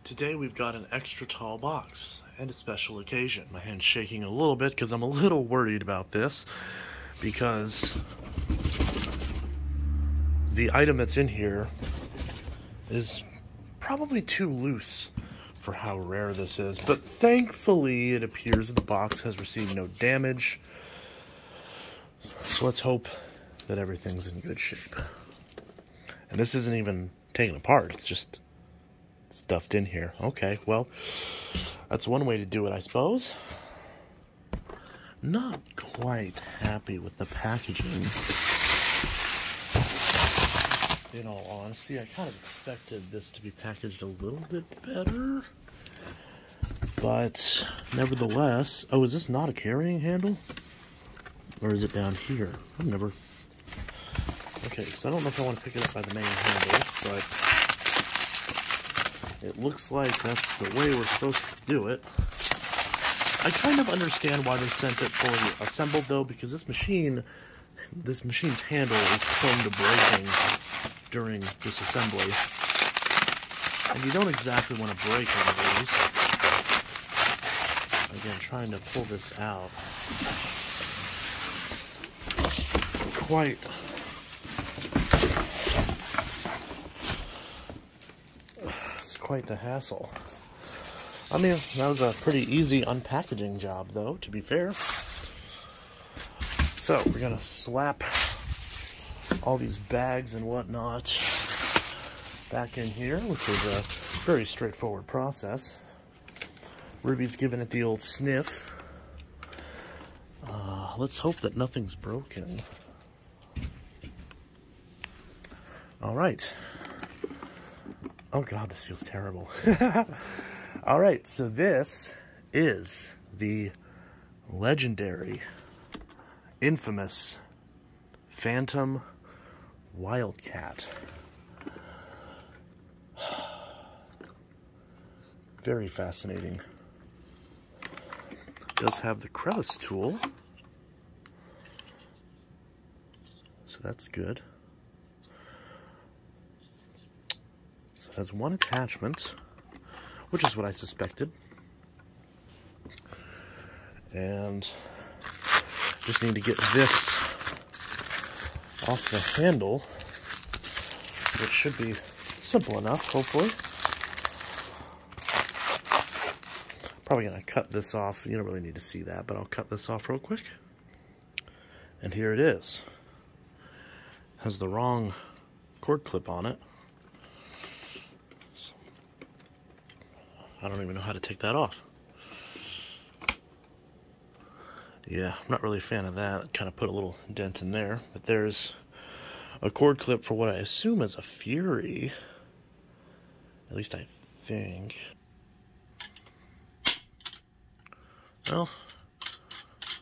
Today we've got an extra tall box and a special occasion. My hand's shaking a little bit because I'm a little worried about this, because the item that's in here is probably too loose for how rare this is, but thankfully it appears the box has received no damage, so let's hope that everything's in good shape. And this isn't even taken apart, it's just stuffed in here. Okay, well, that's one way to do it, I suppose. Not quite happy with the packaging. In all honesty, I kind of expected this to be packaged a little bit better. But, nevertheless... Oh, is this not a carrying handle? Or is it down here? I've never... Okay, so I don't know if I want to pick it up by the main handle, but... it looks like that's the way we're supposed to do it. I kind of understand why they sent it fully assembled, though, because this machine's handle is prone to breaking during disassembly. And you don't exactly want to break one of these. Again, trying to pull this out. It's quite the hassle. I mean, that was a pretty easy unpackaging job, though, to be fair. So, we're gonna slap all these bags and whatnot back in here, which is a very straightforward process. Ruby's giving it the old sniff. Let's hope that nothing's broken. Alright. Oh god, this feels terrible. Alright, so this is the legendary, infamous Fantom Wildcat. Very fascinating. Does have the crevice tool, so that's good. So it has one attachment, which is what I suspected, and just need to get this off the handle, which should be simple enough, hopefully. Probably gonna cut this off. You don't really need to see that, but I'll cut this off real quick. And here it is. Has the wrong cord clip on it. I don't even know how to take that off. Yeah, I'm not really a fan of that. Kind of put a little dent in there. But there's a cord clip for what I assume is a Fury. At least I think. Well,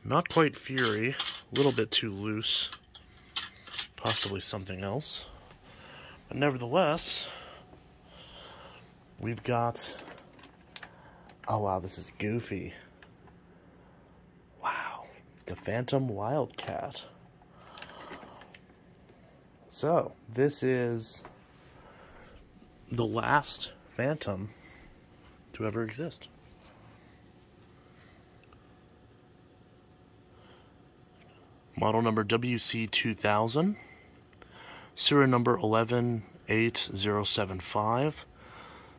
not quite Fury. A little bit too loose. Possibly something else. But nevertheless, we've got... Oh wow, this is goofy. Wow, the Fantom Wildcat. So, this is the last Fantom to ever exist. Model number WC2000, serial number 118075,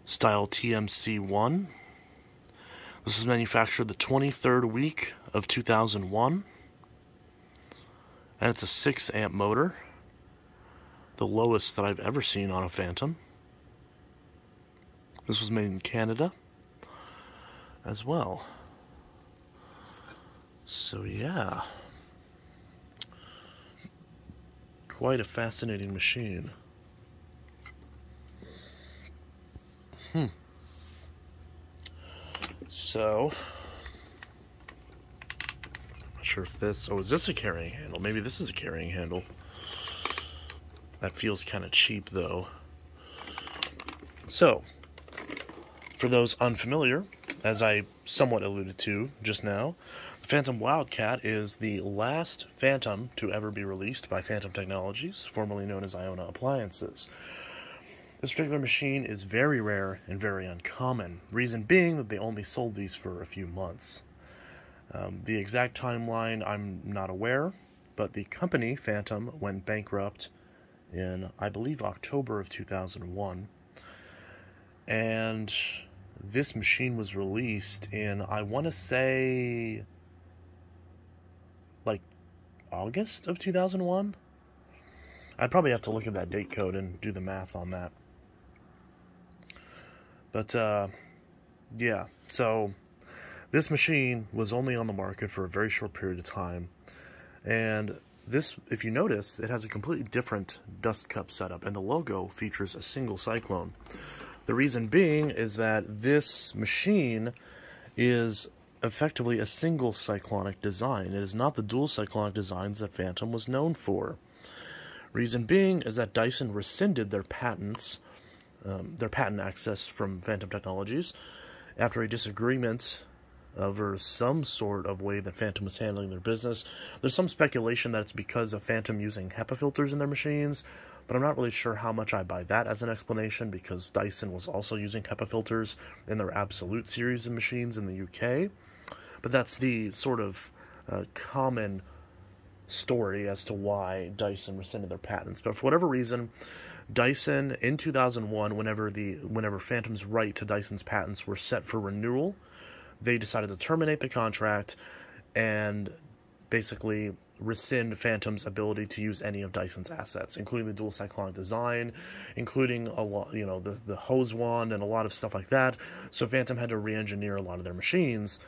style TMC1. This was manufactured the 23rd week of 2001, and it's a 6 amp motor, the lowest that I've ever seen on a Fantom. This was made in Canada as well. So yeah, quite a fascinating machine. So, I'm not sure if this... Oh, is this a carrying handle? Maybe this is a carrying handle. That feels kind of cheap, though. So, for those unfamiliar, as I somewhat alluded to just now, the Fantom Wildcat is the last Fantom to ever be released by Fantom Technologies, formerly known as Iona Appliances. This particular machine is very rare and very uncommon, reason being that they only sold these for a few months. The exact timeline I'm not aware, but the company, Fantom, went bankrupt in, I believe, October of 2001. And this machine was released in, I want to say, like, August of 2001? I'd probably have to look at that date code and do the math on that. But, yeah, so this machine was only on the market for a very short period of time. And this, if you notice, it has a completely different dust cup setup, and the logo features a single cyclone. The reason being is that this machine is effectively a single cyclonic design. It is not the dual cyclonic designs that Fantom was known for. Reason being is that Dyson rescinded their patents, their patent access from Fantom Technologies after a disagreement over some sort of way that Fantom was handling their business. There's some speculation that it's because of Fantom using HEPA filters in their machines, but I'm not really sure how much I buy that as an explanation, because Dyson was also using HEPA filters in their Absolute series of machines in the UK. But that's the sort of common story as to why Dyson rescinded their patents. But for whatever reason, Dyson in 2001, whenever Fantom's right to Dyson's patents were set for renewal, they decided to terminate the contract and basically rescind Fantom's ability to use any of Dyson's assets, including the dual cyclonic design, including a lot, the hose wand and a lot of stuff like that. So Fantom had to re-engineer a lot of their machines,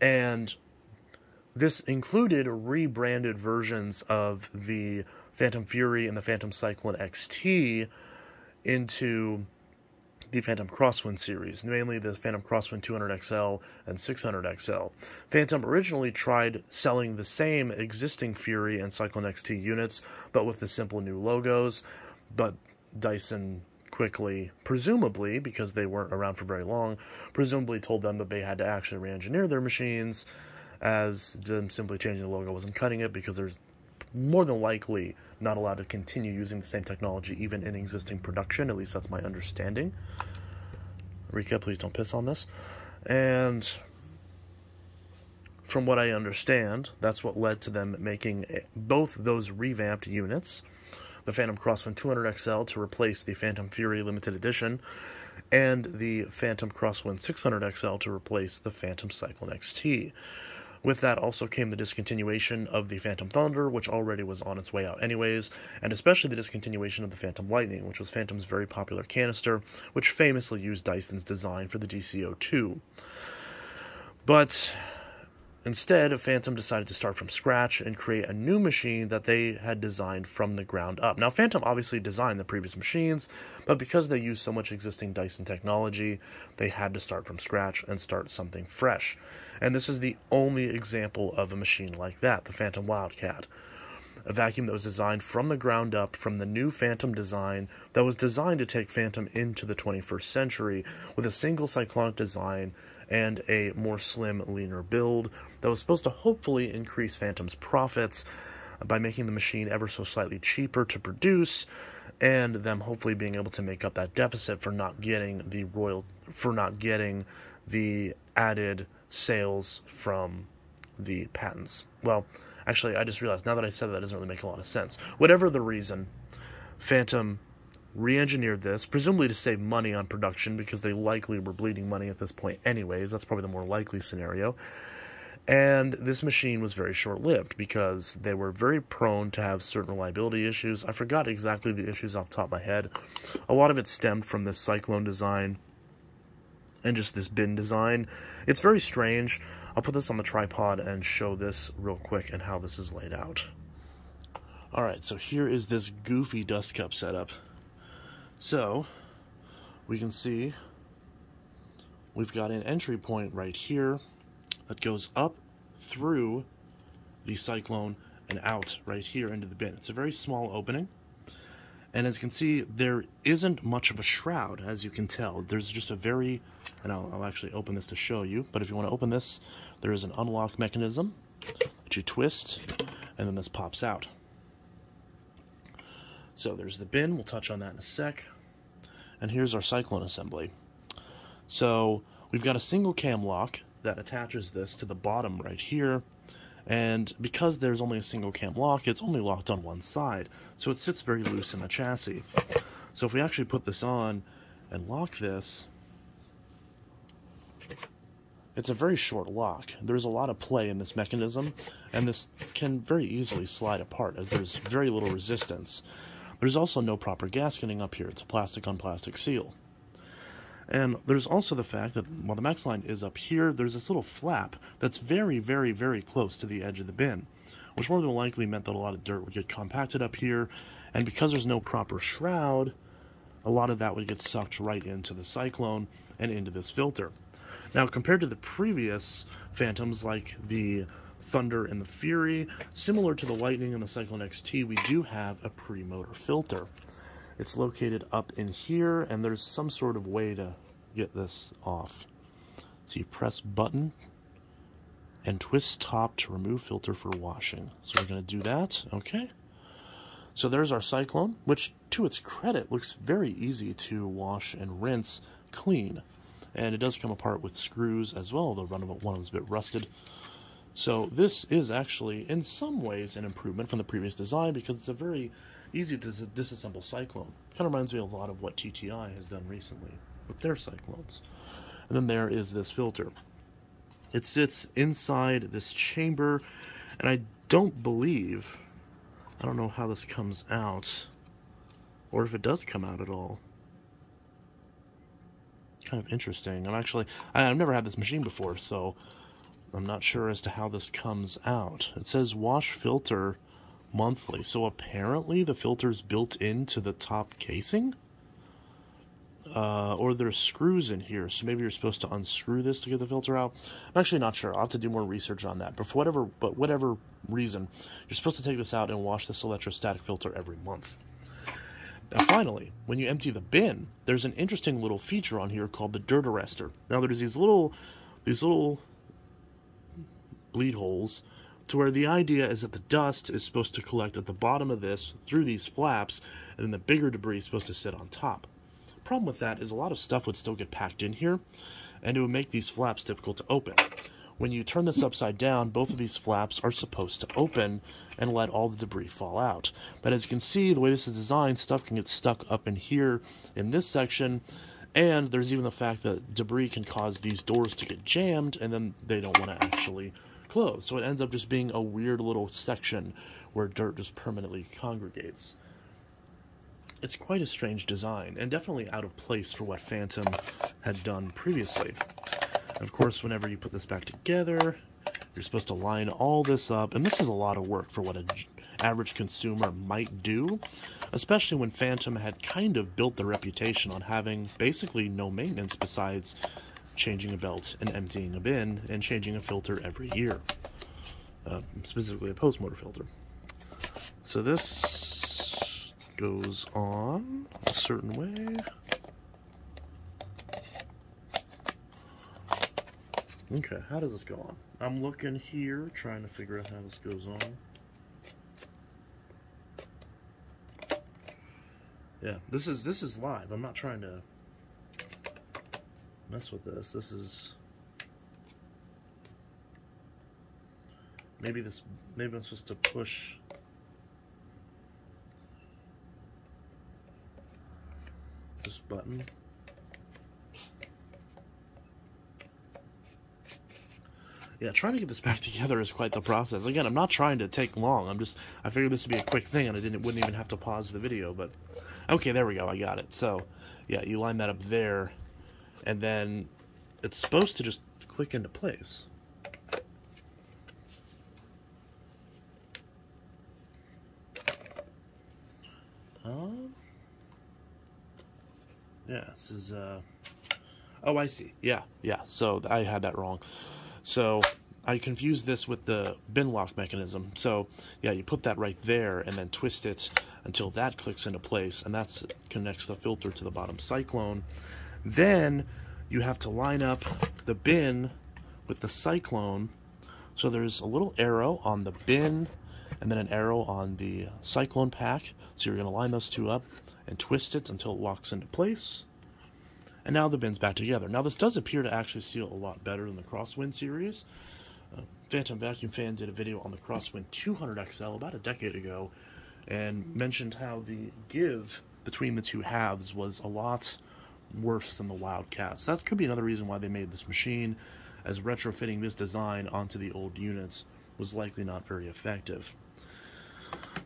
and this included rebranded versions of the Fantom Fury and the Fantom Cyclone XT into the Fantom Crosswind series, mainly the Fantom Crosswind 200XL and 600XL. Fantom originally tried selling the same existing Fury and Cyclone XT units, but with the simple new logos, but Dyson quickly, presumably, because they weren't around for very long, presumably told them that they had to actually re-engineer their machines, as them simply changing the logo wasn't cutting it, because there's more than likely not allowed to continue using the same technology even in existing production. At least that's my understanding. Rika, please don't piss on this. And from what I understand, that's what led to them making both those revamped units, the Fantom Crosswind 200XL to replace the Fantom Fury Limited Edition, and the Fantom Crosswind 600XL to replace the Fantom Cyclone XT. With that also came the discontinuation of the Fantom Thunder, which already was on its way out anyways, and especially the discontinuation of the Fantom Lightning, which was Fantom's very popular canister, which famously used Dyson's design for the DC-02. But instead, Fantom decided to start from scratch and create a new machine that they had designed from the ground up. Now, Fantom obviously designed the previous machines, but because they used so much existing Dyson technology, they had to start from scratch and start something fresh. And this is the only example of a machine like that, the Fantom Wildcat. A vacuum that was designed from the ground up, from the new Fantom design, that was designed to take Fantom into the 21st century, with a single cyclonic design and a more slim, leaner build that was supposed to hopefully increase Fantom's profits by making the machine ever so slightly cheaper to produce, and them hopefully being able to make up that deficit for not getting the added sales from the patents. Well, actually, I just realized, now that I said that doesn't really make a lot of sense. Whatever the reason, Fantom re-engineered this, presumably to save money on production, because they likely were bleeding money at this point anyways. That's probably the more likely scenario. And this machine was very short-lived, because they were very prone to have certain reliability issues. I forgot exactly the issues off the top of my head. A lot of it stemmed from this Cyclone design and just this bin design. It's very strange. I'll put this on the tripod and show this real quick and how this is laid out. Alright, so here is this goofy dust cup setup. So, we can see we've got an entry point right here that goes up through the Cyclone and out right here into the bin. It's a very small opening. And as you can see, there isn't much of a shroud, as you can tell. There's just a very, and I'll actually open this to show you, but if you want to open this, there is an unlock mechanism that you twist, and then this pops out. So there's the bin, we'll touch on that in a sec. and here's our cyclone assembly. So we've got a single cam lock that attaches this to the bottom right here, and because there's only a single cam lock, it's only locked on one side, so it sits very loose in the chassis. So if we actually put this on and lock this, it's a very short lock. There's a lot of play in this mechanism, and this can very easily slide apart as there's very little resistance. There's also no proper gasketing up here. It's a plastic on plastic seal. And there's also the fact that while the max line is up here, there's this little flap that's very, very, very close to the edge of the bin, which more than likely meant that a lot of dirt would get compacted up here, and because there's no proper shroud, a lot of that would get sucked right into the Cyclone and into this filter. Now, compared to the previous Fantoms, like the Thunder and the Fury, similar to the Lightning and the Cyclone XT, we do have a pre-motor filter. It's located up in here, and there's some sort of way to get this off. So you press button and twist top to remove filter for washing. So we're going to do that. Okay. So there's our Cyclone, which to its credit looks very easy to wash and rinse clean. And it does come apart with screws as well, although one of them is a bit rusted. So this is actually in some ways an improvement from the previous design, because it's a very easy to disassemble Cyclone. Kind of reminds me of a lot of what TTI has done recently with their Cyclones. And then there is this filter. It sits inside this chamber, and I don't know how this comes out, or if it does come out at all. Kind of interesting. I've never had this machine before, so I'm not sure as to how this comes out. It says wash filter monthly, so apparently the filter's built into the top casing, or there's screws in here, so maybe you're supposed to unscrew this to get the filter out. I'm actually not sure. I'll have to do more research on that, but for whatever reason, you're supposed to take this out and wash this electrostatic filter every month. Now finally, when you empty the bin, there's an interesting little feature on here called the dirt arrestor. Now there's these little bleed holes, to where the idea is that the dust is supposed to collect at the bottom of this through these flaps, and then the bigger debris is supposed to sit on top. The problem with that is a lot of stuff would still get packed in here, and it would make these flaps difficult to open. When you turn this upside down, both of these flaps are supposed to open and let all the debris fall out. But as you can see, the way this is designed, stuff can get stuck up in here in this section, and there's even the fact that debris can cause these doors to get jammed, and then they don't want to actually close. So it ends up just being a weird little section where dirt just permanently congregates. It's quite a strange design, and definitely out of place for what Fantom had done previously. Of course, whenever you put this back together, you're supposed to line all this up, and this is a lot of work for what an average consumer might do, especially when Fantom had kind of built their reputation on having basically no maintenance besides changing a belt and emptying a bin and changing a filter every year, specifically a post-motor filter. So this goes on a certain way. Okay, how does this go on? I'm looking here, trying to figure out how this goes on. Yeah, this is live. I'm not trying to mess with this. This is maybe I'm supposed to push this button. Yeah, trying to get this back together is quite the process. Again, I'm not trying to take long. I figured this would be a quick thing, and I wouldn't even have to pause the video, but okay, there we go. I got it. So, yeah, you line that up there, and then it's supposed to just click into place. Yeah, this is, oh, I see. Yeah, so I had that wrong. So I confused this with the bin lock mechanism. So yeah, you put that right there and then twist it until that clicks into place, and that connects the filter to the bottom Cyclone. Then you have to line up the bin with the Cyclone. So there's a little arrow on the bin and then an arrow on the Cyclone pack. So you're going to line those two up and twist it until it locks into place. And now the bin's back together. Now this does appear to actually seal a lot better than the Crosswind series. Fantom Vacuum Fan did a video on the Crosswind 200XL about a decade ago and mentioned how the give between the two halves was a lot worse than the Wildcat. So that could be another reason why they made this machine, as retrofitting this design onto the old units was likely not very effective.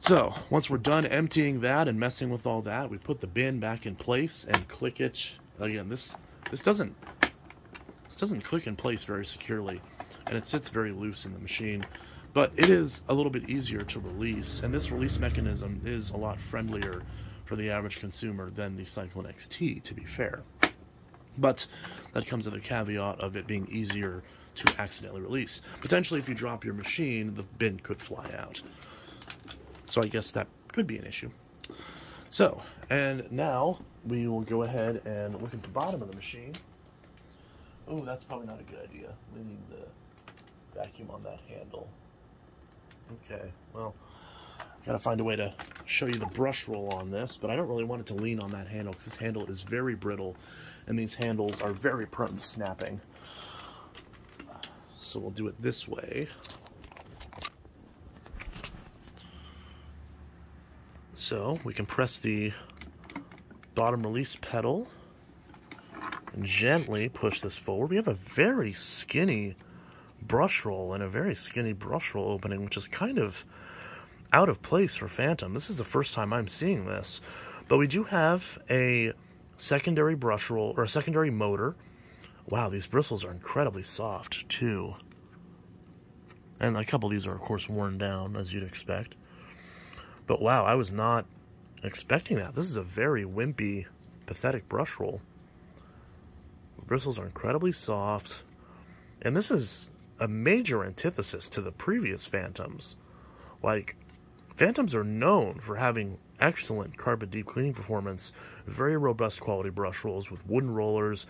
So once we're done emptying that and messing with all that, we put the bin back in place and click it. Again, this doesn't click in place very securely, and it sits very loose in the machine, but it is a little bit easier to release, and this release mechanism is a lot friendlier for the average consumer than the Cyclone XT, to be fair. But that comes with the caveat of it being easier to accidentally release. Potentially, if you drop your machine, the bin could fly out. So I guess that could be an issue. So, and now we will go ahead and look at the bottom of the machine. Oh, that's probably not a good idea. We need the vacuum on that handle. Okay, well, gotta find a way to show you the brush roll on this, but I don't really want it to lean on that handle because this handle is very brittle and these handles are very prone to snapping. So we'll do it this way. So we can press the bottom release pedal and gently push this forward. We have a very skinny brush roll and a very skinny brush roll opening, which is kind of out of place for Fantom. This is the first time I'm seeing this. But we do have a secondary brush roll, or a secondary motor. Wow, these bristles are incredibly soft, too. And a couple of these are, of course, worn down, as you'd expect. But wow, I was not expecting that. This is a very wimpy, pathetic brush roll. The bristles are incredibly soft. And this is a major antithesis to the previous Fantoms. Like, Fantoms are known for having excellent carpet deep cleaning performance, very robust quality brush rolls with wooden rollers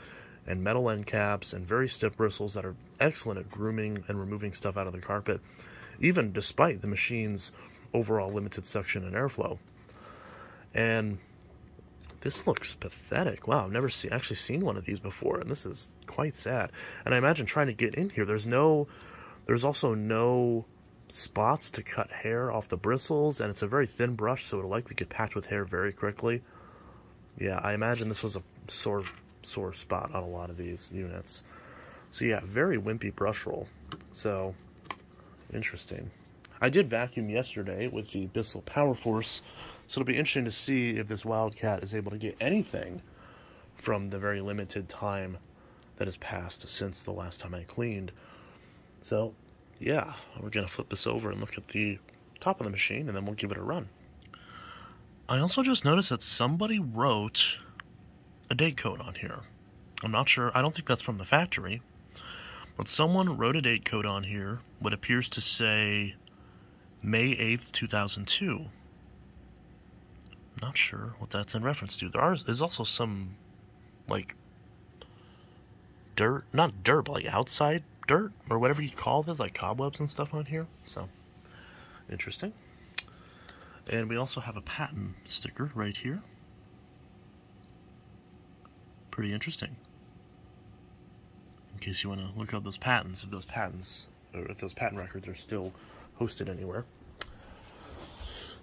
and metal end caps and very stiff bristles that are excellent at grooming and removing stuff out of the carpet, even despite the machine's overall limited suction and airflow. And this looks pathetic. Wow, I've never actually seen one of these before, and this is quite sad. And I imagine trying to get in here, there's also no spots to cut hair off the bristles, and it's a very thin brush, so it'll likely get packed with hair very quickly. Yeah, I imagine this was a sore spot on a lot of these units. So yeah, very wimpy brush roll. So, interesting. I did vacuum yesterday with the Bissell Power Force, so it'll be interesting to see if this Wildcat is able to get anything from the very limited time that has passed since the last time I cleaned. So, yeah, we're going to flip this over and look at the top of the machine, and then we'll give it a run. I also just noticed that somebody wrote a date code on here. I'm not sure, I don't think that's from the factory, but someone wrote a date code on here, what appears to say May 8th, 2002. Not sure what that's in reference to. There's also some, like, dirt, not dirt, but like outside dirt, or whatever you call this, like cobwebs and stuff on here. So, interesting. And we also have a patent sticker right here. Pretty interesting. In case you want to look up those patents, if those patent records are still hosted anywhere.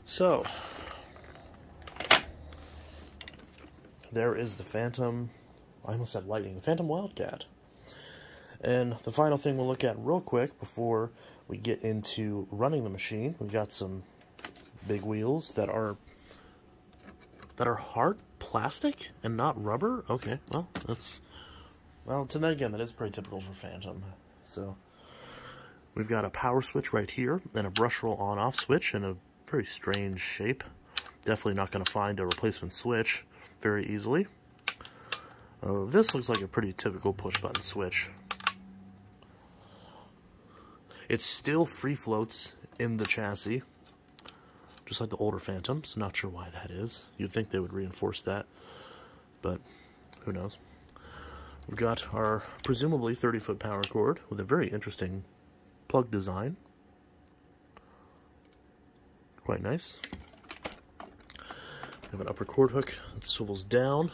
So, there is the Fantom, I almost said Lightning, the Fantom Wildcat. And the final thing we'll look at real quick before we get into running the machine, we've got some big wheels that are hard plastic and not rubber. Okay, well, again, that is pretty typical for Fantom. So, we've got a power switch right here, and a brush roll on-off switch in a very strange shape. Definitely not going to find a replacement switch very easily. This looks like a pretty typical push-button switch. It still free floats in the chassis, just like the older Fantoms. Not sure why that is. You'd think they would reinforce that, but who knows. We've got our presumably 30-foot power cord with a very interesting plug design. Quite nice. We have an upper cord hook that swivels down.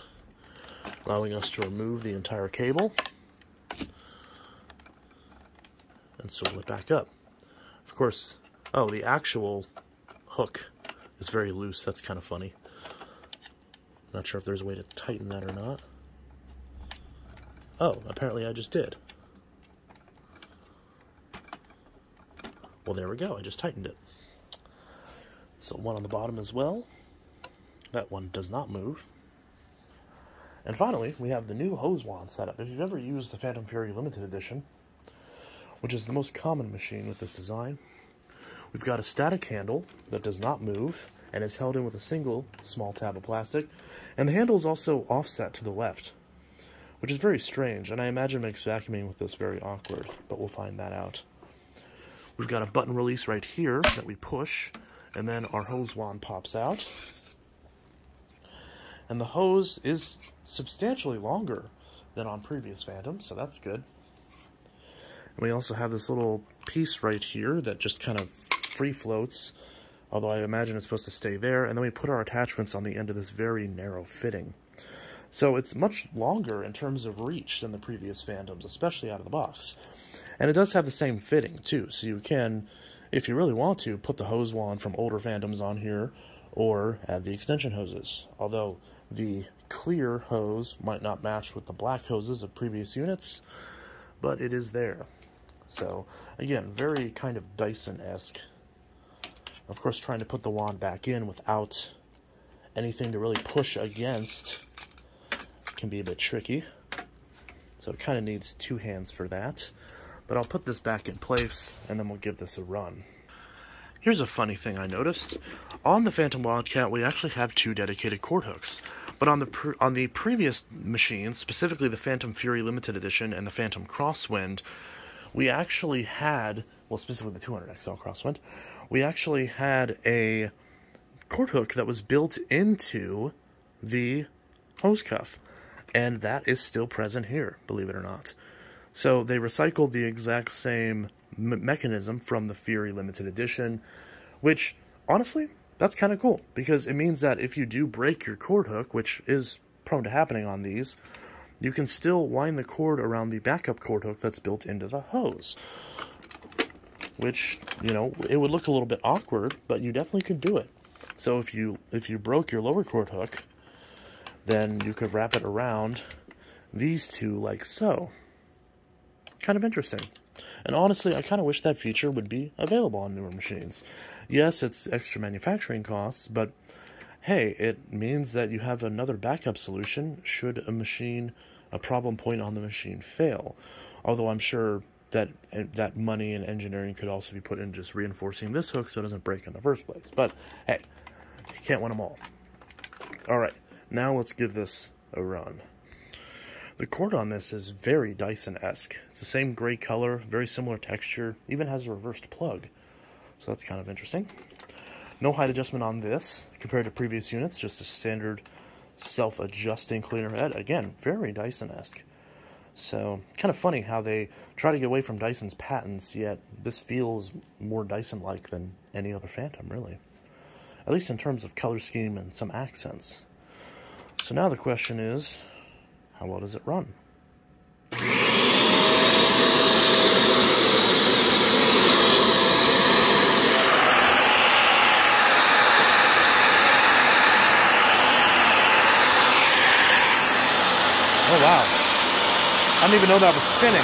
allowing us to remove the entire cable and swivel it back up. Of course, oh, the actual hook is very loose. That's kind of funny. Not sure if there's a way to tighten that or not. Oh, apparently I just did. Well, there we go. I just tightened it. So one on the bottom as well. That one does not move. And finally, we have the new hose wand setup. If you've ever used the Fantom Fury Limited Edition, which is the most common machine with this design, we've got a static handle that does not move and is held in with a single small tab of plastic, and the handle is also offset to the left, which is very strange, and I imagine makes vacuuming with this very awkward, but we'll find that out. We've got a button release right here that we push, and then our hose wand pops out. And the hose is substantially longer than on previous Fantoms, so that's good. And we also have this little piece right here that just kind of free floats, although I imagine it's supposed to stay there, and then we put our attachments on the end of this very narrow fitting. So it's much longer in terms of reach than the previous Fantoms, especially out of the box. And it does have the same fitting, too, so you can, if you really want to, put the hose wand from older Fantoms on here, or add the extension hoses, although the clear hose might not match with the black hoses of previous units, but it is there. So, again, very kind of Dyson-esque. Of course, trying to put the wand back in without anything to really push against can be a bit tricky. So it kind of needs two hands for that. But I'll put this back in place, and then we'll give this a run. Here's a funny thing I noticed. On the Fantom Wildcat, we actually have two dedicated cord hooks. But on the previous machines, specifically the Fantom Fury Limited Edition and the Fantom Crosswind, we actually had, well, specifically the 200XL Crosswind, we actually had a cord hook that was built into the hose cuff. And that is still present here, believe it or not. So they recycled the exact same mechanism from the Fury Limited Edition, which, honestly, that's kind of cool, because it means that if you do break your cord hook, which is prone to happening on these, you can still wind the cord around the backup cord hook that's built into the hose. Which, you know, it would look a little bit awkward, but you definitely could do it. So if you broke your lower cord hook, then you could wrap it around these two like so. Kind of interesting. And honestly, I kind of wish that feature would be available on newer machines. Yes, it's extra manufacturing costs, but hey, it means that you have another backup solution should a problem point on the machine fail. Although I'm sure that money and engineering could also be put in just reinforcing this hook so it doesn't break in the first place. But hey, you can't win them all. Alright, now let's give this a run. The cord on this is very Dyson-esque. It's the same gray color, very similar texture, even has a reversed plug. So that's kind of interesting. No height adjustment on this compared to previous units, just a standard self-adjusting cleaner head. Again, very Dyson-esque. So, kind of funny how they try to get away from Dyson's patents, yet this feels more Dyson-like than any other Fantom, really. At least in terms of color scheme and some accents. So now the question is, how well does it run? Oh wow. I didn't even know that was spinning.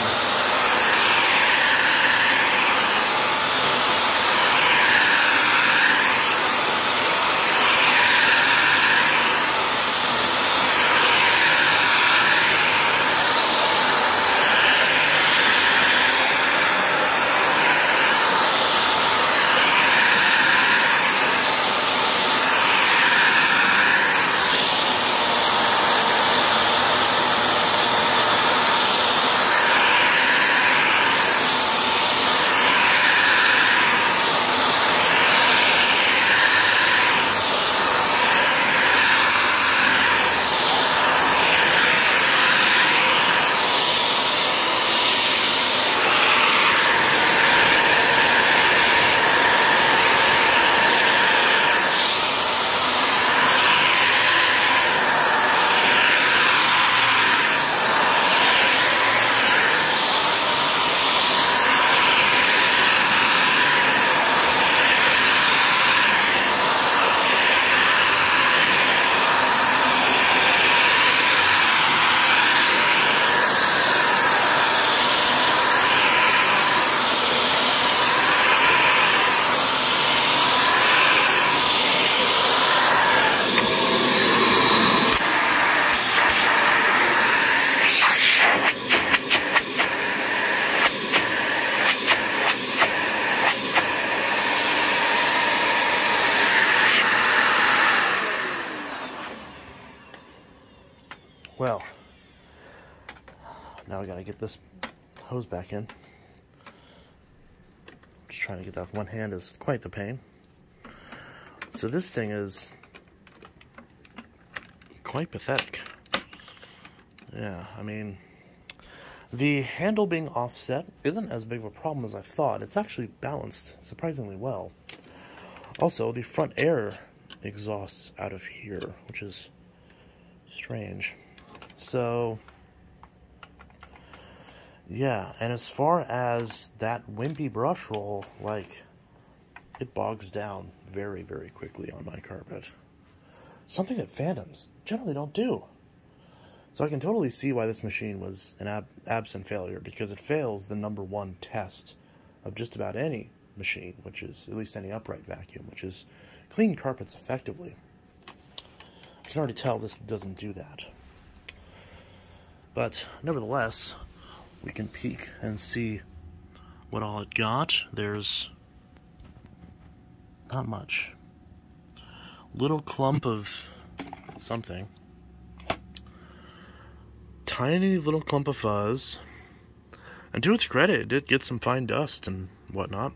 Now we gotta get this hose back in. Just trying to get that with one hand is quite the pain. So this thing is quite pathetic. Yeah, I mean, the handle being offset isn't as big of a problem as I thought. It's actually balanced surprisingly well. Also, the front air exhausts out of here, which is strange. So, yeah, and as far as that wimpy brush roll, like, it bogs down very, very quickly on my carpet. Something that Fantoms generally don't do. So I can totally see why this machine was an absent failure, because it fails the #1 test of just about any machine, which is, at least any upright vacuum, which is clean carpets effectively. I can already tell this doesn't do that. But nevertheless, we can peek and see what all it got. There's not much. Little clump of something. Tiny little clump of fuzz. And to its credit, it did get some fine dust and whatnot.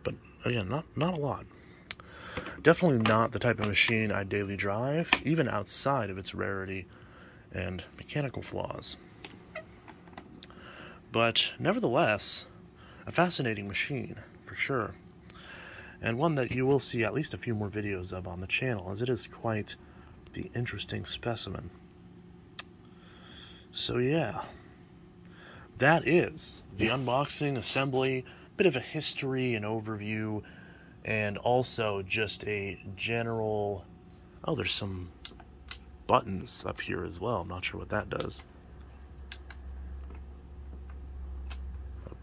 But again, not a lot. Definitely not the type of machine I daily drive, even outside of its rarity and mechanical flaws. But nevertheless, a fascinating machine, for sure. And one that you will see at least a few more videos of on the channel, as it is quite the interesting specimen. So yeah, that is the unboxing, assembly, bit of a history and overview, and also just a general... Oh, there's some buttons up here as well. I'm not sure what that does.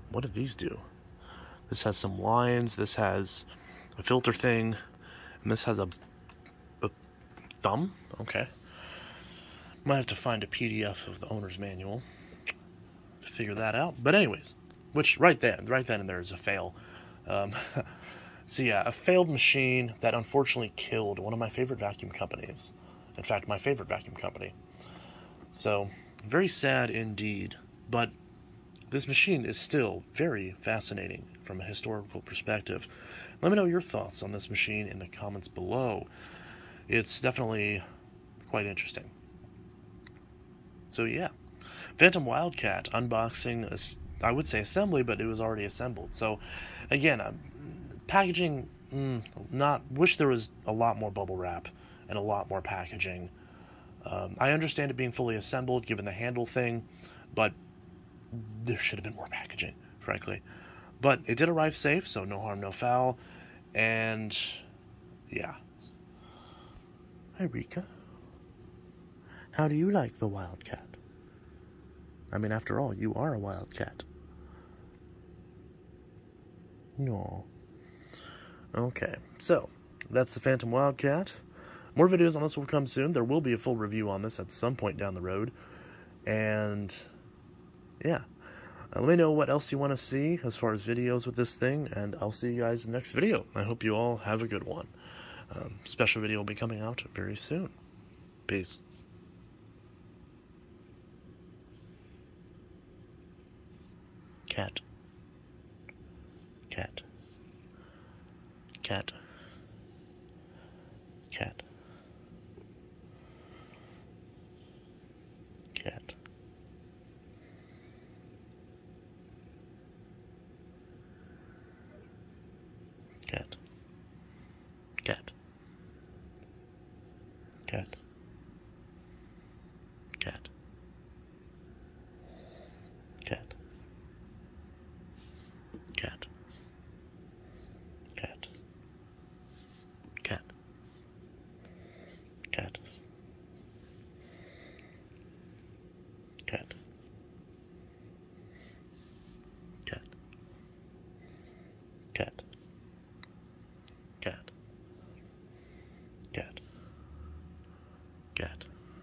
What do these do? This has some lines, this has a filter thing, and this has a thumb? Okay. Might have to find a PDF of the owner's manual to figure that out. But anyways, which right then and there is a fail. So yeah, a failed machine that unfortunately killed one of my favorite vacuum companies. In fact, my favorite vacuum company. So, very sad indeed. But this machine is still very fascinating from a historical perspective. Let me know your thoughts on this machine in the comments below. It's definitely quite interesting. So yeah, Fantom Wildcat unboxing, I would say assembly, but it was already assembled. So again, packaging, wish there was a lot more bubble wrap and a lot more packaging. I understand it being fully assembled given the handle thing, but there should have been more packaging, frankly. But it did arrive safe, so no harm, no foul. And yeah. Hi, Rika. How do you like the Wildcat? I mean, after all, you are a Wildcat. No. Okay, so that's the Fantom Wildcat. More videos on this will come soon. There will be a full review on this at some point down the road. And yeah, let me know what else you want to see as far as videos with this thing, and I'll see you guys in the next video. I hope you all have a good one. Special video will be coming out very soon. Peace. Cat. Cat. Cat. Cat. Cat. Cat. Cat. Cat. Cat. Cat. Cat. Cat. Cat. Cat. Cat.